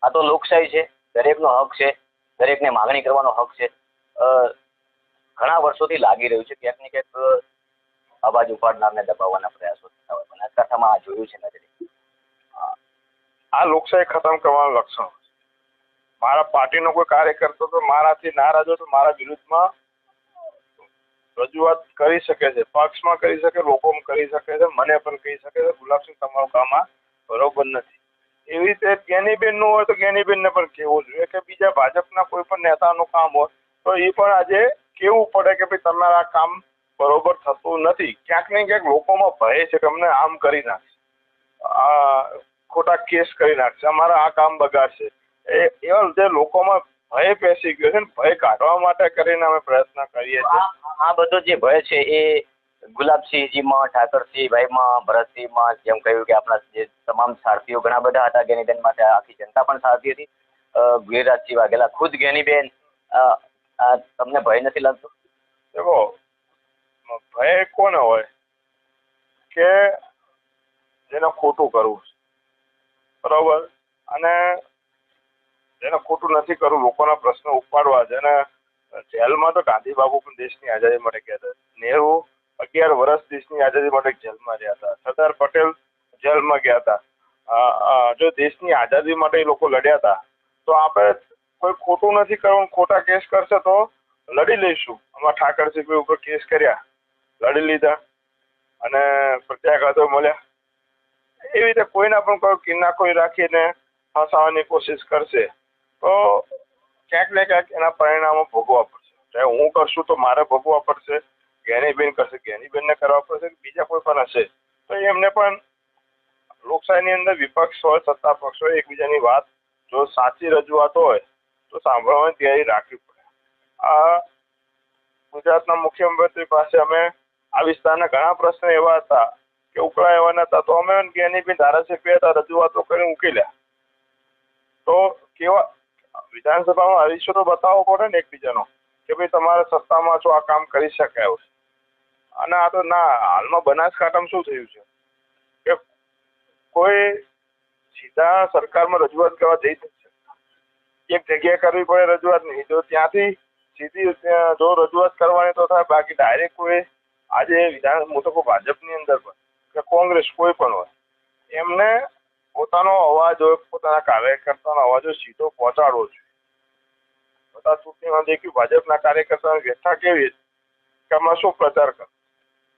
આ તો લોકશાહી છે, દરેકનો હક છે, દરેકને માગણી કરવાનો હક છે. ઘણા વર્ષોથી લાગી રહ્યું છે ક્યાંક ને ક્યાંક અવાજ ઉપાડનારને દબાવવાના પ્રયાસો થતા હોય. બનાસકાંઠામાં આ જોયું છે નજરે. આ લોકશાહી ખતમ કરવાનું લક્ષણ. મારા પાર્ટીનો કોઈ કાર્યકર્તા તો મારાથી નારાજ હોય તો મારા વિરુદ્ધમાં રજૂઆત કરી શકે છે, પક્ષમાં કરી શકે, લોકોમાં કરી શકે છે, મને પણ કહી શકે છે ગુલાબસિંહ તમારું કામ આ બરોબર નથી. એવી રીતે જ્ઞાનીબેન નું હોય તો જ્ઞાનીબેનને પણ કહેવું જોઈએ કે બીજા ભાજપના કોઈ પણ નેતાનું કામ હોય તો એ પણ આજે કેવું પડે કે ભાઈ તમારા કામ બરોબર થતું નથી. ક્યાંક ને ક્યાંક લોકોમાં ભય છે કે અમને આમ કરી નાખશે, આ ખોટા કેસ કરી નાખશે, અમારા આ કામ બગાડશે. એવા જે લોકોમાં ભય પેસી ગયો છે ને ભય કાઢવા માટે કરીને અમે પ્રયત્ન કરીએ છીએ. આ બધો જે ભય છે એ ગુલાબસિંહજીમાં, ઠાકરસિંહભાઈમાં, ભરતસિંહમાં, જેમ કહ્યું કે આપણા જે તમામ સારથીઓ ઘણા બધા હતા જ્ઞાનીબેન માટે, આખી જનતા પણ સારથી હતી. ગિરિરાજસિંહ વાઘેલા, ખુદ જ્ઞાનીબેન, તમને ભય નથી લાગતો? દેખો, ભય કોને હોય કે જેને ખોટું કરવું છે, બરોબર, અને જેને ખોટું નથી કરવું, લોકોના પ્રશ્નો ઉપાડવા. જેને જેલમાં તો ગાંધી બાપુ પણ દેશની આઝાદી માટે ગયા હતા. નહેરુ 11 વર્ષ દેશની આઝાદી માટે જેલમાં રહ્યા હતા. સરદાર પટેલ જેલમાં ગયા હતા. જો દેશની આઝાદી માટે એ લોકો લડ્યા હતા તો આપણે કોઈ ખોટું નથી કરવું, ખોટા કેસ કરશે તો લડી લઈશું. આમાં ઠાકરસિંહ ઉપર કેસ કર્યા, લડી લીધા અને પ્રત્યાઘાતો મળ્યા. એવી રીતે કોઈના પણ કોઈ કિન્નાખોરી રાખીને ફસાવવાની કોશિશ કરશે તો ક્યાંક ને ક્યાંક એના પરિણામો ભોગવવા પડશે. ચાહે હું કરશું તો મારે ભોગવવા પડશે, જ્ઞાનીબેન કરશે જ્ઞાનીબેનને કરવા પડશે, બીજા કોઈ પણ હશે તો એમને પણ. લોકશાહીની અંદર વિપક્ષ હોય, સત્તા પક્ષ હોય, એકબીજાની વાત જો સાચી રજૂઆત હોય તો સાંભળવાની તૈયારી રાખવી પડે. આ ગુજરાતના મુખ્યમંત્રી પાસે અમે આ વિસ્તારના ઘણા પ્રશ્નો એવા હતા કે ઉકળા એવા નતા, તો અમે જ્ઞાનીબેન ધારાસભ્ય હતા, રજૂઆતો કરીને ઉકેલ્યા. તો કેવા વિધાનસભામાં હરીશો તો બતાવવો પડે ને એકબીજાનો કે ભાઈ તમારે સત્તામાં છો, આ કામ કરી શકાય. અને આ તો ના, હાલમાં બનાસકાંઠામાં શું થયું છે કે કોઈ સીધા સરકારમાં રજૂઆત કરવા જઈ શકશે, એક જગ્યાએ કરવી પડે રજૂઆત, નહીં તો ત્યાંથી સીધી જો રજૂઆત કરવાની તો થાય. બાકી ડાયરેક્ટ કોઈ આજે હું તો કહું ભાજપની અંદર પણ કે કોંગ્રેસ કોઈ પણ હોય, એમને પોતાનો અવાજ હોય, પોતાના કાર્યકર્તાનો અવાજ હોય, સીધો પહોંચાડવો જોઈએ. બધા ચૂંટણીમાં દેખ્યું ભાજપના કાર્યકર્તાઓની વ્યથા કેવી કે આમાં શું પ્રચાર કરવો,